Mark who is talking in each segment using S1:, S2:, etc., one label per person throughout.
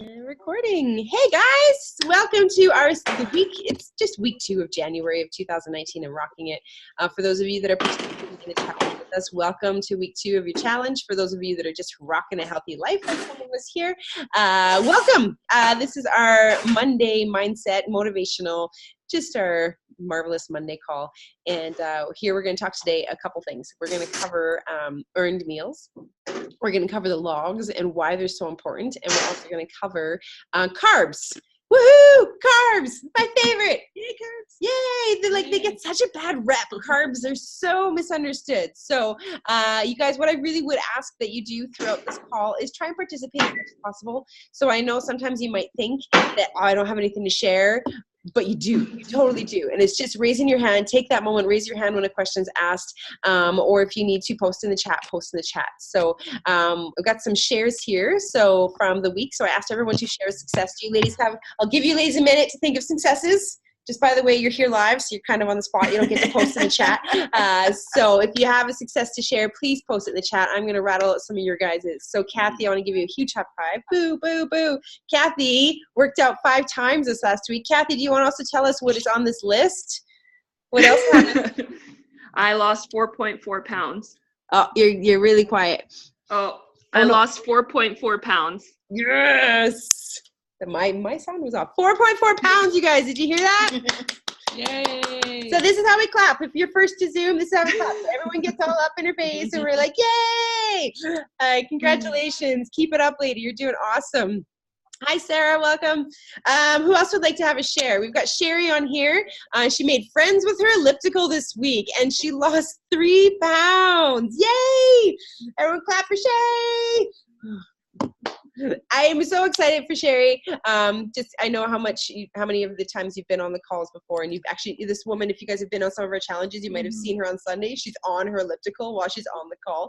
S1: And recording. Hey guys, welcome to the week. It's just week 2 of January of 2019 and rocking it. For those of you that are participating in the challenge with us, welcome to week 2 of your challenge. For those of you that are just rocking a healthy life, like some of us here, welcome. This is our Monday mindset motivational, just our marvelous Monday call. And here we're going to talk today a couple things. We're going to cover earned meals. We're going to cover the logs and why they're so important. And we're also going to cover carbs. Woohoo! Carbs! My favorite! Yay, carbs! Yay! They get such a bad rep. Carbs are so misunderstood. So you guys, what I really would ask that you do throughout this call is try and participate as much as possible. So I know sometimes you might think that I don't have anything to share, but you do. You totally do. And it's just raising your hand. Take that moment. Raise your hand when a question's asked. Or if you need to, post in the chat. Post in the chat. So I've got some shares here. So from the week. So I asked everyone to share a success. Do you ladies have? I'll give you ladies a minute to think of successes. Just by the way, you're here live, so you're kind of on the spot. You don't get to post in the chat. So if you have a success to share, please post it in the chat. I'm going to rattle out some of your guys'. So Kathy, I want to give you a huge high five. Boo, boo, boo. Kathy worked out 5 times this last week. Kathy, do you want to also tell us what is on this list? What else happened?
S2: I lost 4.4 pounds.
S1: Oh, you're really quiet.
S2: I lost 4.4 pounds.
S1: Yes. My sound was off. 4.4 pounds, you guys. Did you hear that?
S2: Yay.
S1: So this is how we clap. If you're first to Zoom, this is how we clap. Everyone gets all up in her face and we're like, yay! Congratulations. Keep it up, lady. You're doing awesome. Hi, Sarah. Welcome. Who else would like to have a share? We've got Sherry on here. She made friends with her elliptical this week, and she lost 3 pounds. Yay! Everyone clap for Sherry. I am so excited for Sherry. I know how many of the times you've been on the calls before, and you've actually, this woman, if you guys have been on some of our challenges, you might have seen her on Sunday. She's on her elliptical while she's on the call.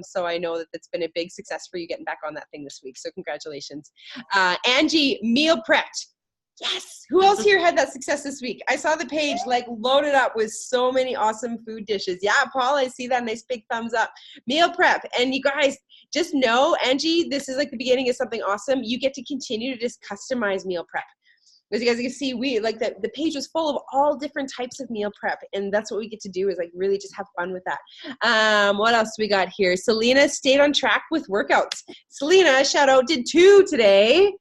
S1: So I know that that's been a big success for you getting back on that thing this week. So congratulations. Angie, meal prepped. Yes. Who else here had that success this week? I saw the page loaded up with so many awesome food dishes. Yeah, Paul, I see that nice big thumbs up. Meal prep. And you guys just know, Angie, this is like the beginning of something awesome. You get to continue to just customize meal prep. As you guys can see, we the page was full of all different types of meal prep, and that's what we get to do is really just have fun with that. What else we got here? Selena stayed on track with workouts. Selena, shout out, did 2 today.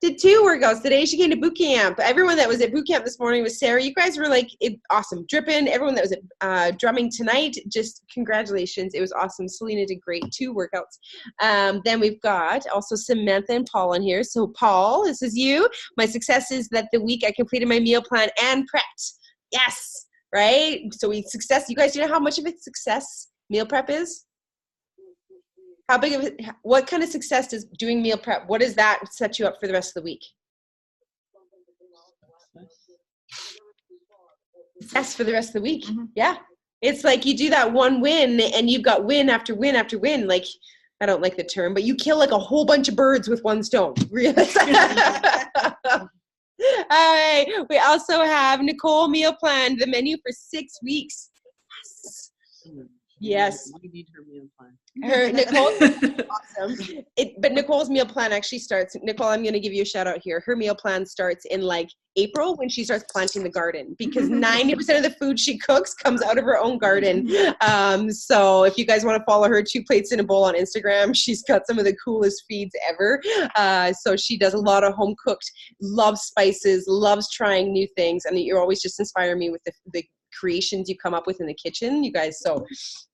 S1: Did 2 workouts today. She came to boot camp. Everyone that was at boot camp this morning with Sarah, you guys were awesome. Dripping. Everyone that was at drumming tonight, just congratulations. It was awesome. Selena did great. 2 workouts. Then we've got also Samantha and Paul on here. So Paul, this is you. My success is that the week I completed my meal plan and prepped. Yes, right? So success. You guys, do you know how much of a success meal prep is? How big of what kind of success does doing meal prep, what does that set you up for the rest of the week? Success for the rest of the week. Mm-hmm. Yeah. It's like you do that one win and you've got win after win after win. Like, I don't like the term, but you kill a whole bunch of birds with one stone. All right. We also have Nicole meal plan, the menu for 6 weeks. Yes.
S3: We need her meal plan.
S1: Nicole's awesome. But Nicole's meal plan actually starts. Nicole, I'm going to give you a shout out here. Her meal plan starts in April when she starts planting the garden, because 90% of the food she cooks comes out of her own garden. So if you guys want to follow her, 2 plates in a bowl on Instagram, she's got some of the coolest feeds ever. So she does a lot of home cooked, loves spices, loves trying new things. And you're always just inspiring me with the creations you come up with in the kitchen, you guys. So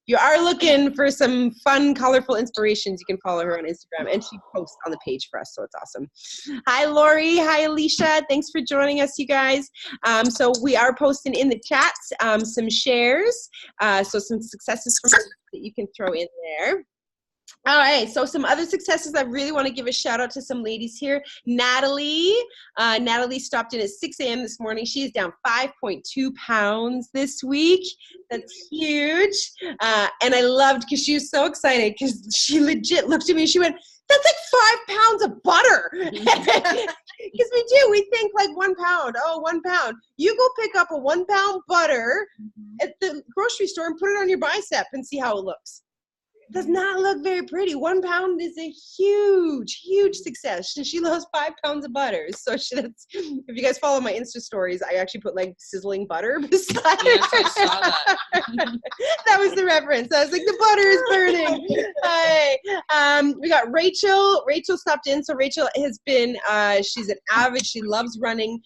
S1: you are looking for some fun, colorful inspirations, you can follow her on Instagram, and she posts on the page for us, so it's awesome. Hi, Lori. Hi, Alicia. Thanks for joining us, you guys. So we are posting in the chat some shares, so some successes from that you can throw in there. All right, so some other successes. I really want to give a shout out to some ladies here. Natalie. Natalie stopped in at 6 a.m. this morning. She is down 5.2 pounds this week. That's huge. And I loved, because she was so excited, because she legit looked at me and she went, that's like 5 pounds of butter. Because we do. We think 1 pound. Oh, 1 pound. You go pick up a 1 pound butter at the grocery store and put it on your bicep and see how it looks. does not look very pretty. 1 pound is a huge, huge success. She lost 5 pounds of butter. So that's, if you guys follow my Insta stories, I actually put like sizzling butter beside
S3: Yes,
S1: her.
S3: I saw that.
S1: That was the reference. I was like, the butter is burning. Hi. We got Rachel. Rachel stopped in. So Rachel has been, she's an avid, she loves running.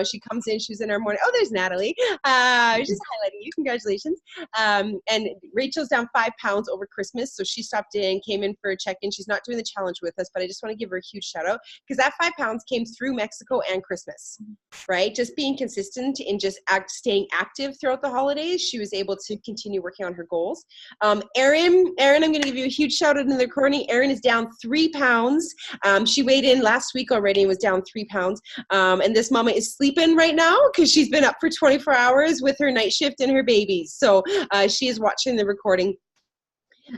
S1: She comes in, she's in our morning. Oh, there's Natalie. She's highlighting you. Congratulations. And Rachel's down 5 pounds over Christmas. So she stopped in, came in for a check-in. She's not doing the challenge with us, but I just want to give her a huge shout out because that 5 pounds came through Mexico and Christmas, right? Just being consistent and just staying active throughout the holidays. She was able to continue working on her goals. Erin, I'm going to give you a huge shout out in the recording. Erin is down 3 pounds. She weighed in last week already and was down 3 pounds. And this mama is sleeping right now because she's been up for 24 hours with her night shift and her babies. So she is watching the recording.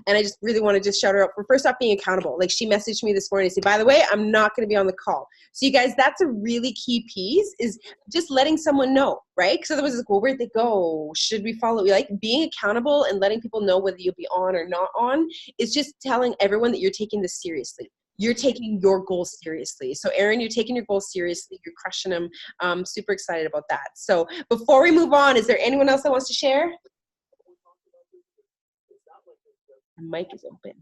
S1: And I just really want to just shout her out for first off being accountable. Like she messaged me this morning and said, by the way, I'm not going to be on the call. So you guys, that's a really key piece is just letting someone know, right? Because otherwise it's like, well, where'd they go? Should we follow? Like being accountable and letting people know whether you'll be on or not on is just telling everyone that you're taking this seriously. You're taking your goals seriously. So Erin, you're taking your goals seriously. You're crushing them. I'm super excited about that. So before we move on, is there anyone else that wants to share? The mic is open.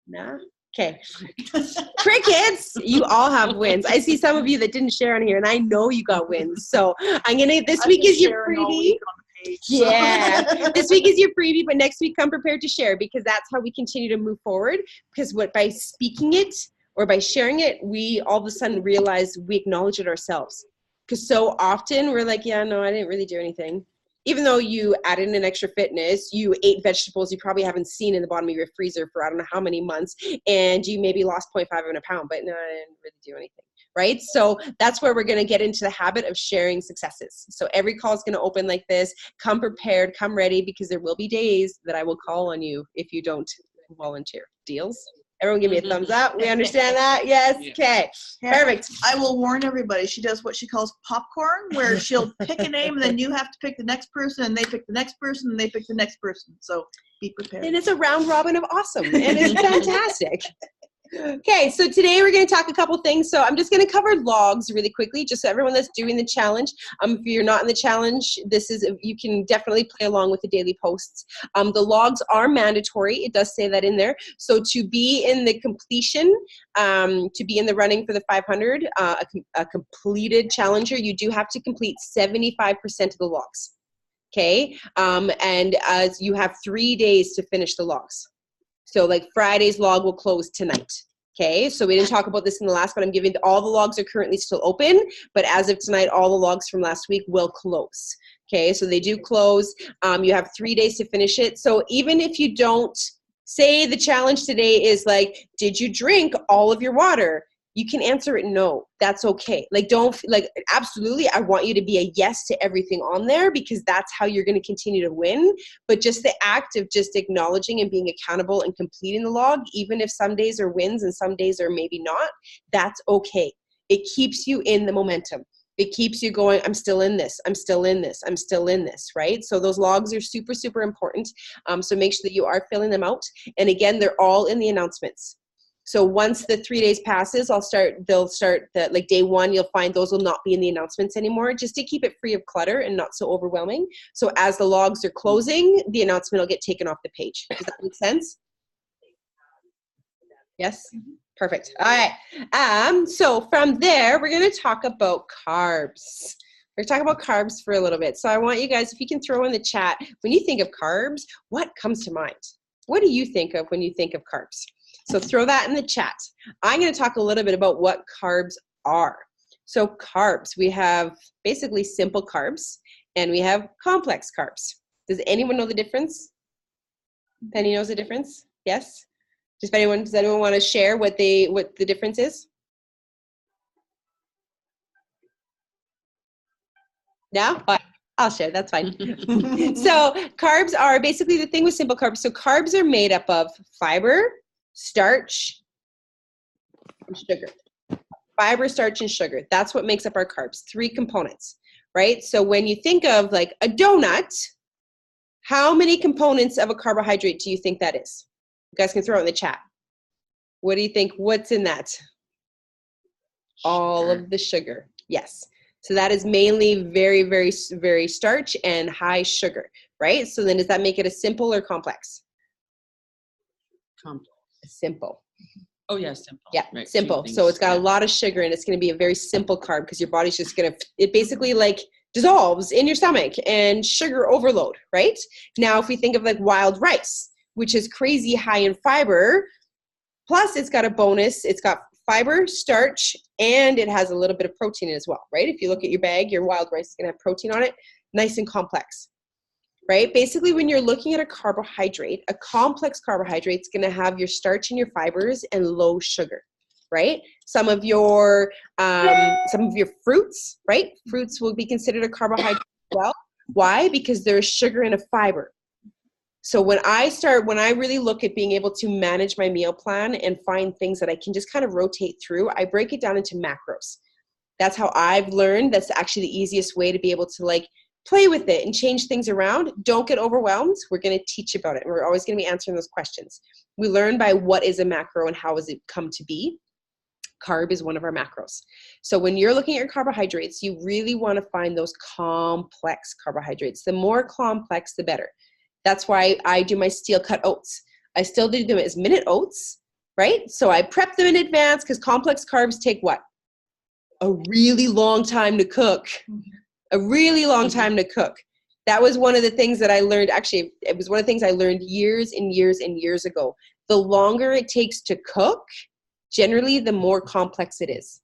S1: Nah? Okay. Crickets, you all have wins. I see some of you that didn't share on here, and I know you got wins. So I'm going to, this week is your freebie. Yeah, this week is your freebie, but next week come prepared to share because that's how we continue to move forward. Because by speaking it or by sharing it, we all of a sudden realize we acknowledge it ourselves. Because so often we're like, yeah, no, I didn't really do anything. Even though you added in an extra fitness, you ate vegetables you probably haven't seen in the bottom of your freezer for I don't know how many months, and you maybe lost 0.5 of a pound, but no, I didn't really do anything, right? So that's where we're going to get into the habit of sharing successes. So every call is going to open like this. Come prepared, come ready, because there will be days that I will call on you if you don't volunteer. Deals? Everyone give me a thumbs up. We understand that? Yes? Okay. Perfect.
S4: I will warn everybody, she does what she calls popcorn, where she'll pick a name and then you have to pick the next person and they pick the next person and they pick the next person. So be prepared.
S1: And it's a round robin of awesome. And it's fantastic. Okay, so today we're going to talk a couple things. So I'm just going to cover logs really quickly, just so everyone that's doing the challenge. If you're not in the challenge, you can definitely play along with the daily posts. The logs are mandatory. It does say that in there. So to be in the completion, to be in the running for the 500, a completed challenger, you do have to complete 75% of the logs. Okay, and you have 3 days to finish the logs. So like Friday's log will close tonight. Okay, so we didn't talk about this in the last, but I'm giving all the logs are currently still open, but as of tonight, all the logs from last week will close. Okay, so they do close. You have 3 days to finish it. So even if you don't, say the challenge today is like, did you drink all of your water? You can answer it no. That's okay. Like absolutely, I want you to be a yes to everything on there because that's how you're going to continue to win. But just the act of just acknowledging and being accountable and completing the log, even if some days are wins and some days are maybe not, that's okay. It keeps you in the momentum. It keeps you going, I'm still in this, I'm still in this, I'm still in this, right? So those logs are super, super important. So make sure that you are filling them out. And again, they're all in the announcements. So once the 3 days passes, they'll start like day one, you'll find those will not be in the announcements anymore, just to keep it free of clutter and not so overwhelming. So as the logs are closing, the announcement will get taken off the page. Does that make sense? Yes? Perfect. All right. So from there, we're going to talk about carbs. We're going to talk about carbs for a little bit. So I want you guys, if you can throw in the chat, when you think of carbs, what comes to mind? What do you think of when you think of carbs? So throw that in the chat. I'm going to talk a little bit about what carbs are. So carbs, we have basically simple carbs and we have complex carbs. Does anyone know the difference? Penny knows the difference? Yes? Does anyone want to share what the difference is? No? I'll share, that's fine. So carbs are basically the thing with simple carbs. So carbs are made up of fiber, starch, and sugar. Fiber, starch, and sugar. That's what makes up our carbs. 3 components, right? So when you think of like a donut, how many components of a carbohydrate do you think that is? guys can throw it in the chat. What do you think? What's in that? All of the sugar. Yes. So that is mainly very, very, very starch and high sugar, right? So then does that make it a simple or complex?
S3: Complex.
S1: Simple.
S3: Oh yeah, simple.
S1: Yeah,
S3: Right,
S1: simple.
S3: two
S1: So
S3: things,
S1: it's got a lot of sugar and it's going to be a very simple carb because your body's just going to, it basically like dissolves in your stomach and sugar overload, right? Now, if we think of like wild rice, which is crazy high in fiber, plus it's got a bonus, it's got fiber, starch, and it has a little bit of protein in it as well, right? If you look at your bag, your wild rice is going to have protein on it, nice and complex. Right? Basically, when you're looking at a carbohydrate, a complex carbohydrate is going to have your starch and your fibers and low sugar, right? Some of your fruits, right? Fruits will be considered a carbohydrate as well. Why? Because there's sugar and a fiber. So when I really look at being able to manage my meal plan and find things that I can just kind of rotate through, I break it down into macros. That's how I've learned. That's actually the easiest way to be able to like play with it and change things around. Don't get overwhelmed. We're going to teach about it. We're always going to be answering those questions. We learn by what is a macro and how has it come to be. Carb is one of our macros. So when you're looking at your carbohydrates, you really want to find those complex carbohydrates. The more complex, the better. That's why I do my steel cut oats. I still do them as minute oats, right? So I prep them in advance because complex carbs take what? A really long time to cook. A really long time to cook. That was one of the things that I learned. Actually, it was one of the things I learned years and years and years ago. The longer it takes to cook, generally, the more complex it is.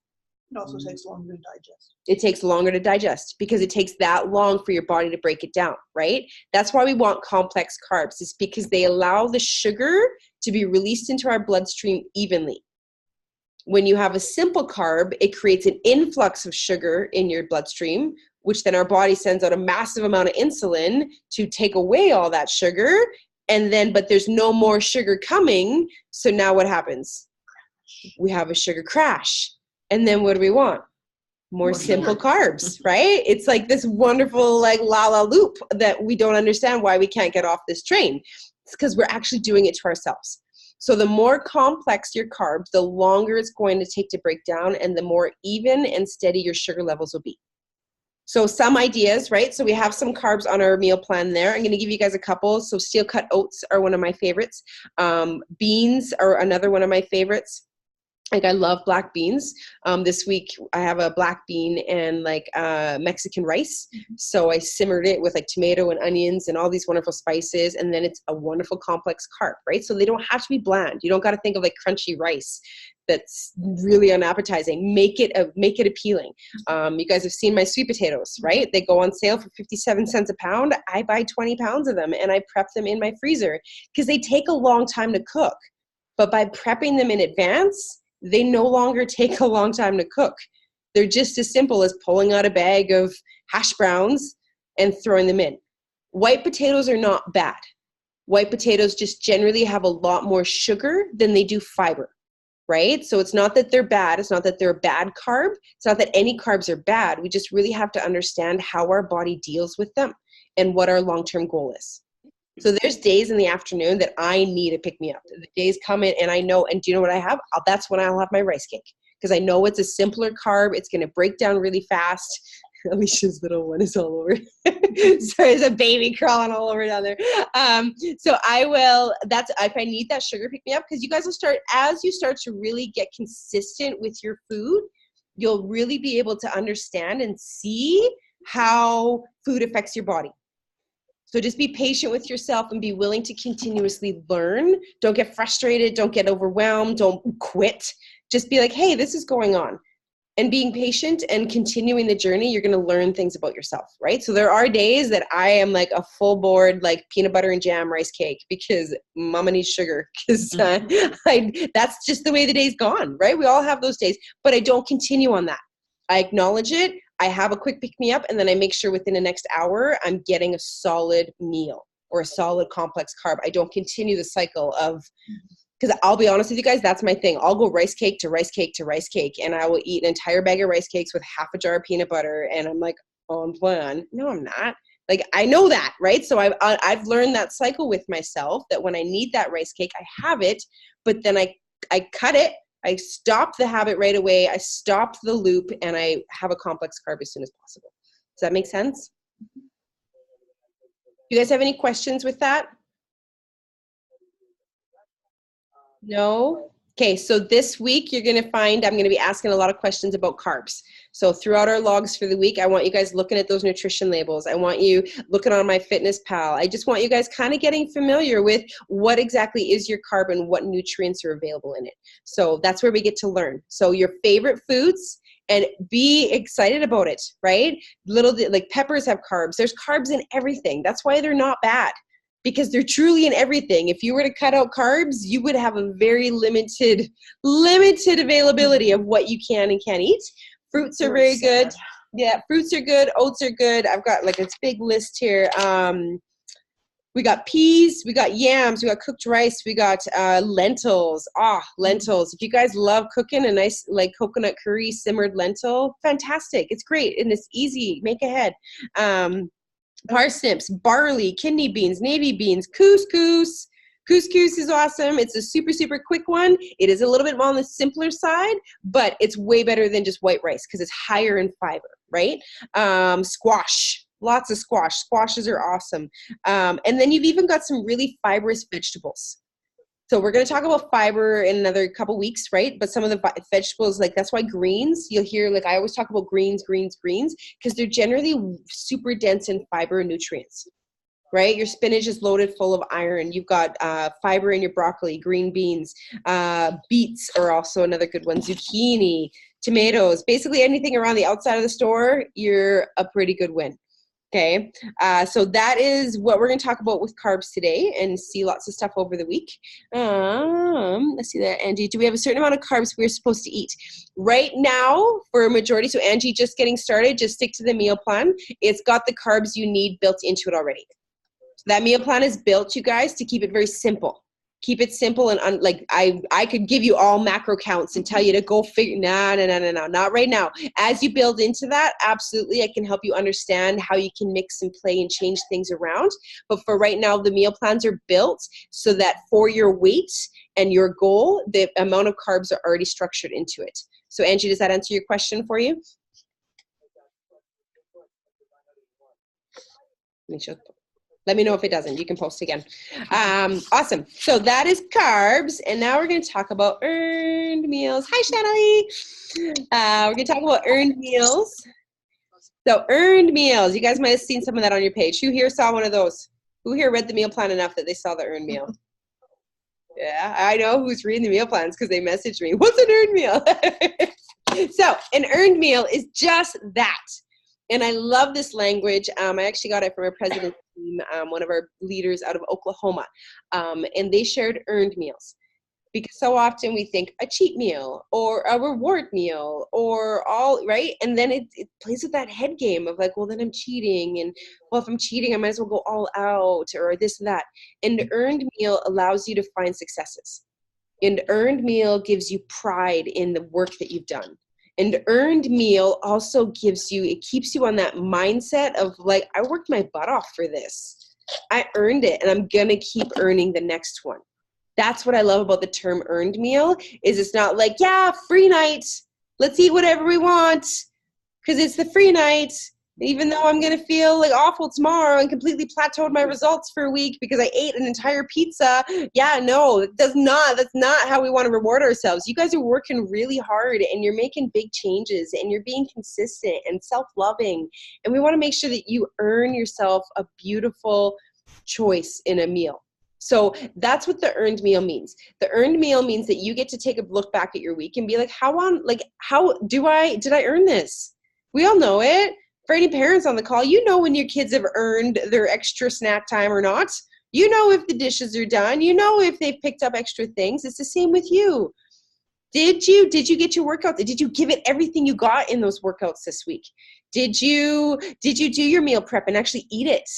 S4: It also takes longer to digest.
S1: It takes longer to digest because it takes that long for your body to break it down, right? That's why we want complex carbs. It's because they allow the sugar to be released into our bloodstream evenly. When you have a simple carb, it creates an influx of sugar in your bloodstream, which then our body sends out a massive amount of insulin to take away all that sugar. And then, but there's no more sugar coming. So now what happens? We have a sugar crash. And then what do we want? More simple carbs, right? It's like this wonderful like la loop that we don't understand why we can't get off this train. It's because we're actually doing it to ourselves. So the more complex your carbs, the longer it's going to take to break down and the more even and steady your sugar levels will be. So some ideas, right? So we have some carbs on our meal plan there. I'm going to give you guys a couple. So steel cut oats are one of my favorites. Beans are another one of my favorites. Like I love black beans. This week I have a black bean and like Mexican rice. So I simmered it with like tomato and onions and all these wonderful spices. And then it's a wonderful complex carb, right? So they don't have to be bland. You don't got to think of like crunchy rice that's really unappetizing. Make it appealing. You guys have seen my sweet potatoes, right? They go on sale for 57 cents a pound. I buy 20 pounds of them and I prep them in my freezer because they take a long time to cook. But by prepping them in advance, they no longer take a long time to cook. They're just as simple as pulling out a bag of hash browns and throwing them in. White potatoes are not bad. White potatoes just generally have a lot more sugar than they do fiber, right? So it's not that they're bad. It's not that they're a bad carb. It's not that any carbs are bad. We just really have to understand how our body deals with them and what our long-term goal is. So there's days in the afternoon that I need a pick-me-up. The days come in and I know, and do you know what I have? That's when I'll have my rice cake because I know it's a simpler carb. It's going to break down really fast. Alicia's little one is all over. So there's a baby crawling all over down there. So I will, if I need that sugar pick-me-up, because you guys will start, as you start to really get consistent with your food, you'll really be able to understand and see how food affects your body. So just be patient with yourself and be willing to continuously learn. Don't get frustrated. Don't get overwhelmed. Don't quit. Just be like, hey, this is going on. And being patient and continuing the journey, you're going to learn things about yourself, right? So there are days that I am like a full board, like peanut butter and jam rice cake because mama needs sugar. Because that's just the way the day's gone, right? We all have those days, but I don't continue on that. I acknowledge it. I have a quick pick-me-up, and then I make sure within the next hour I'm getting a solid meal or a solid complex carb. I don't continue the cycle of, because I'll be honest with you guys, that's my thing. I'll go rice cake to rice cake to rice cake, and I will eat an entire bag of rice cakes with half a jar of peanut butter, and I'm like, on plan. No, I'm not. Like, I know that, right? So I've learned that cycle with myself, that when I need that rice cake, I have it, but then I cut it. I stop the habit right away. I stop the loop, and I have a complex carb as soon as possible. Does that make sense? You guys have any questions with that? No? Okay, so this week you're going to find I'm going to be asking a lot of questions about carbs. So throughout our logs for the week, I want you guys looking at those nutrition labels. I want you looking on MyFitnessPal. I just want you guys kind of getting familiar with what exactly is your carb and what nutrients are available in it. So that's where we get to learn. So your favorite foods, and be excited about it, right? Like peppers have carbs. There's carbs in everything. That's why they're not bad, because they're truly in everything. If you were to cut out carbs, you would have a very limited availability of what you can and can't eat. Fruits are very good. Yeah, fruits are good. Oats are good. I've got like this big list here. We got peas, we got yams, we got cooked rice, we got lentils. Lentils. If you guys love cooking a nice like coconut curry simmered lentil, fantastic. It's great and it's easy. Make ahead. Parsnips, barley, kidney beans, navy beans, couscous. Couscous is awesome. It's a super, super quick one. It is a little bit more on the simpler side, but it's way better than just white rice because it's higher in fiber, right? Squash, lots of squash. Squashes are awesome. And then you've even got some really fibrous vegetables. So we're going to talk about fiber in another couple weeks, right? But some of the vegetables, like that's why greens, you'll hear, like I always talk about greens, because they're generally super dense in fiber and nutrients, right? Your spinach is loaded full of iron. You've got fiber in your broccoli, green beans, beets are also another good one, zucchini, tomatoes, basically anything around the outside of the store, you're a pretty good win. Okay, so that is what we're going to talk about with carbs today and see lots of stuff over the week. Let's see there, Angie. Do we have a certain amount of carbs we're supposed to eat? Right now, for a majority, so Angie, just getting started, just stick to the meal plan. It's got the carbs you need built into it already. So that meal plan is built, you guys, to keep it very simple. Keep it simple and like I could give you all macro counts and tell you to go figure. No, not right now. As you build into that, absolutely, I can help you understand how you can mix and play and change things around. But for right now, the meal plans are built so that for your weight and your goal, the amount of carbs are already structured into it. So Angie, does that answer your question for you? Let me know if it doesn't. You can post again. Awesome. So that is carbs. And now we're going to talk about earned meals. Hi, Shanley. We're going to talk about earned meals. So earned meals. You guys might have seen some of that on your page. Who here saw one of those? Who here read the meal plan enough that they saw the earned meal? Yeah, I know who's reading the meal plans because they messaged me. What's an earned meal? So an earned meal is just that. And I love this language. I actually got it from our president's team, one of our leaders out of Oklahoma. And they shared earned meals. Because so often we think a cheat meal or a reward meal or all, right? And then it plays with that head game of like, well, then I'm cheating. And well, if I'm cheating, I might as well go all out or this and that. And the earned meal allows you to find successes. And earned meal gives you pride in the work that you've done. And earned meal also gives you, it keeps you on that mindset of like, I worked my butt off for this. I earned it and I'm going to keep earning the next one. That's what I love about the term earned meal is it's not like, yeah, free night. Let's eat whatever we want because it's the free night. Even though I'm going to feel like awful tomorrow and completely plateaued my results for a week because I ate an entire pizza. Yeah, no, that's not how we want to reward ourselves. You guys are working really hard and you're making big changes and you're being consistent and self-loving. And we want to make sure that you earn yourself a beautiful choice in a meal. So that's what the earned meal means. The earned meal means that you get to take a look back at your week and be like, how did I earn this? We all know it. For any parents on the call, you know when your kids have earned their extra snack time or not. You know if the dishes are done. You know if they've picked up extra things. It's the same with you. Did you get your workout? Did you give it everything you got in those workouts this week? Did you do your meal prep and actually eat it?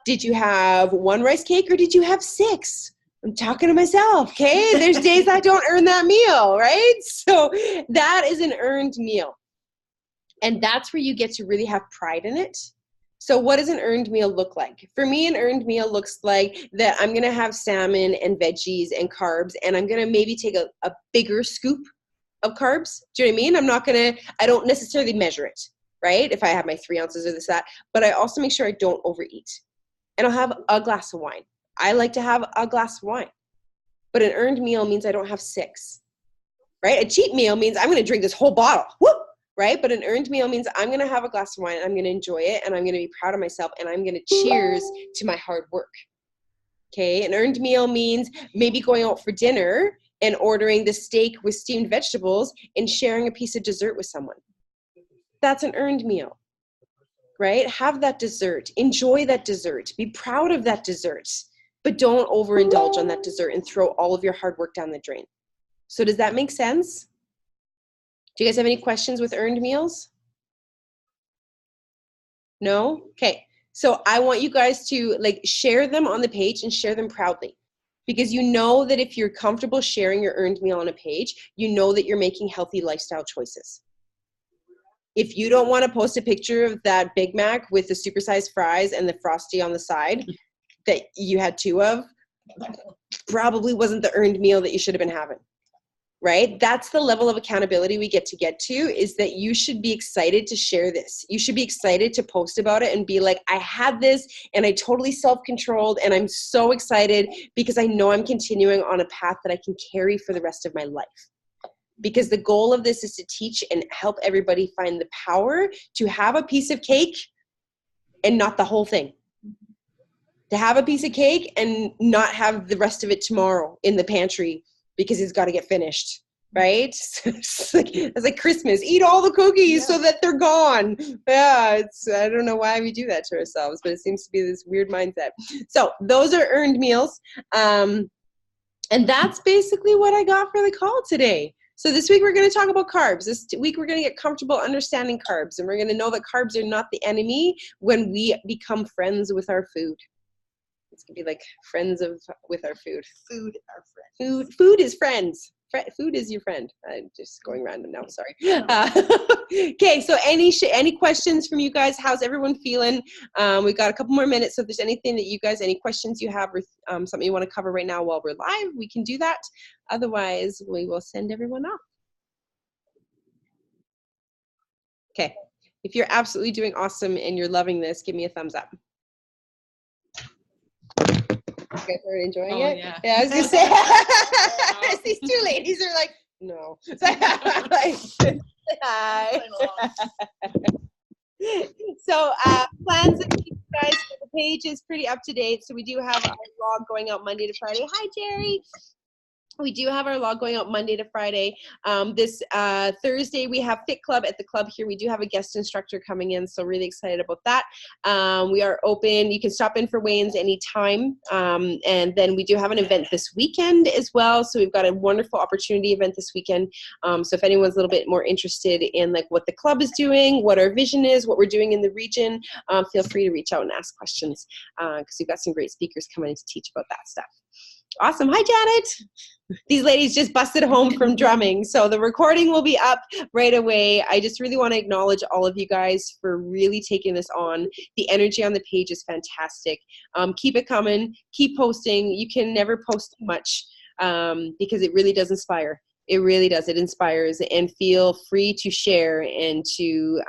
S1: Did you have one rice cake or did you have 6? I'm talking to myself, okay? There's days I don't earn that meal, right? So that is an earned meal. And that's where you get to really have pride in it. So what does an earned meal look like? For me, an earned meal looks like that I'm going to have salmon and veggies and carbs, and I'm going to maybe take a bigger scoop of carbs. Do you know what I mean? I don't necessarily measure it, right? If I have my 3 ounces or this, that, but I also make sure I don't overeat. And I'll have a glass of wine. I like to have a glass of wine. But an earned meal means I don't have 6, right? A cheat meal means I'm going to drink this whole bottle. Whoop! Right? But an earned meal means I'm going to have a glass of wine, and I'm going to enjoy it, and I'm going to be proud of myself, and I'm going to cheers to my hard work. Okay? An earned meal means maybe going out for dinner and ordering the steak with steamed vegetables and sharing a piece of dessert with someone. That's an earned meal, right? Have that dessert. Enjoy that dessert. Be proud of that dessert, but don't overindulge on that dessert and throw all of your hard work down the drain. So does that make sense? Do you guys have any questions with earned meals? No? Okay. So I want you guys to share them on the page and share them proudly, because you know that if you're comfortable sharing your earned meal on a page, you know that you're making healthy lifestyle choices. If you don't want to post a picture of that Big Mac with the supersized fries and the Frosty on the side that you had 2 of, probably wasn't the earned meal that you should have been having. Right? That's the level of accountability we get to, is that you should be excited to share this. You should be excited to post about it and be like, I had this and I totally self-controlled and I'm so excited because I know I'm continuing on a path that I can carry for the rest of my life. Because the goal of this is to teach and help everybody find the power to have a piece of cake and not the whole thing. To have a piece of cake and not have the rest of it tomorrow in the pantry because it's got to get finished, right? It's like Christmas. Eat all the cookies so that they're gone. Yeah, I don't know why we do that to ourselves, but it seems to be this weird mindset. So those are earned meals. And that's basically what I got for the call today. So this week we're going to talk about carbs. This week we're going to get comfortable understanding carbs, and we're going to know that carbs are not the enemy when we become friends with our food. It's gonna be like friends with our food.
S4: Food are friends.
S1: Food is friends. Food is your friend. I'm just going random now. Sorry. Okay. So any questions from you guys? How's everyone feeling? We've got a couple more minutes. So if there's anything that you guys, any questions you have, or something you want to cover right now while we're live, we can do that. Otherwise, we will send everyone off. Okay. If you're absolutely doing awesome and you're loving this, give me a thumbs up. You guys are enjoying it? Yeah, I was gonna say. These 2 ladies are like, no. Hi. So plans and you guys, the page is pretty up to date. So we do have our log going out Monday to Friday. Hi, Jerry. We do have our log going out Monday to Friday. This Thursday, we have Fit Club at the club here. We do have a guest instructor coming in, so really excited about that. We are open. You can stop in for weigh-ins anytime. And then we do have an event this weekend as well. So we've got a wonderful opportunity event this weekend. So if anyone's a little bit more interested in what the club is doing, what our vision is, what we're doing in the region, feel free to reach out and ask questions, because we've got some great speakers coming in to teach about that stuff. Awesome. Hi, Janet. These ladies just busted home from drumming, so the recording will be up right away. I just really want to acknowledge all of you guys for really taking this on. The energy on the page is fantastic. Keep it coming. Keep posting. You can never post too much, because it really does inspire. It really does. It inspires, and feel free to share and to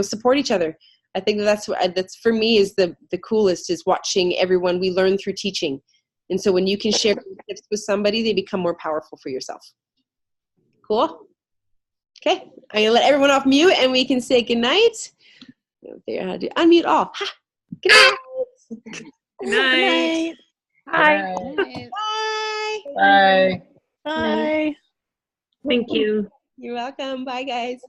S1: support each other. I think that's for me is the coolest, is watching everyone. We learn through teaching. And so when you can share tips with somebody, they become more powerful for yourself. Cool? Okay. I'm going to let everyone off mute and we can say goodnight. There, how to unmute all. Ha! Good night.
S2: Good night.
S3: Bye.
S1: Bye.
S3: Bye.
S5: Bye.
S2: Thank you.
S1: You're welcome. Bye, guys.